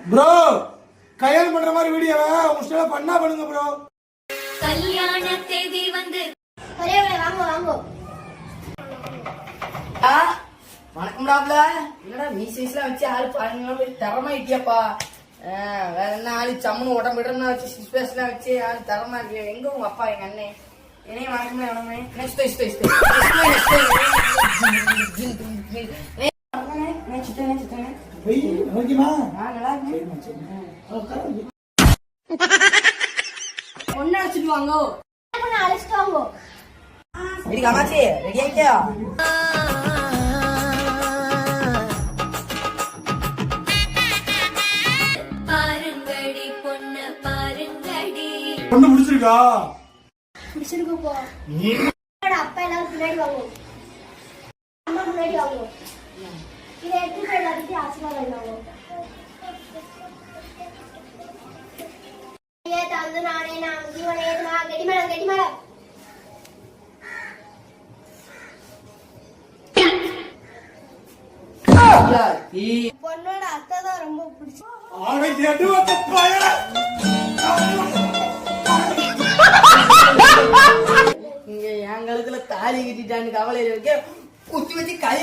Bro கல்யாணம் பண்ற மாதிரி வீடியோவை உங்க ஸ்டைல பண்ணா பண்ணுங்க ப்ரோ. கல்யாண தேதி வந்து ஒரே வாங்க வாங்க. வணக்கம்டாப்ல. என்னடா மீசைஸ்லாம் வச்சு ஆளு பாருங்க தரமா இட்டியாப்பா. வேற என்ன ஆளு சம்முன்னு உடம்புடம்லாம் வச்சு சிஸ்பேஸ்லாம் வச்சு ஆளு தரமா இருக்கு. எங்க உங்க அப்பா எங்க அண்ணன் என்னைய வணக்கம்ல வணக்கமே. நெக்ஸ்ட் ஒன்னு அழைச்சிட்டு வாங்க. அழைச்சிட்டு வாங்க. காமாச்சி ரெடி ஆயிட்டியா? பாருங்கடி பொண்ணு பாருங்கடி. பொண்ணு முடிச்சிருக்கா? பிடிச்சிருக்கு போ. அப்பா எல்லாரும் பின்னாடி வாங்க. அம்மா முன்னாடி வாங்க. இதை எடுத்து போய் எல்லாத்தையும் ஆசீர்வாதம் வாங்க. தந்து நானே நான் ஜீவனே கெடி மேடம் பொண்ணோட அத்தை தான் ரொம்ப பிடிச்சி. இங்க என் கழுத்துல தாலி கட்டிட்டான்னு கவலை இருக்க குத்தி வச்சு கைய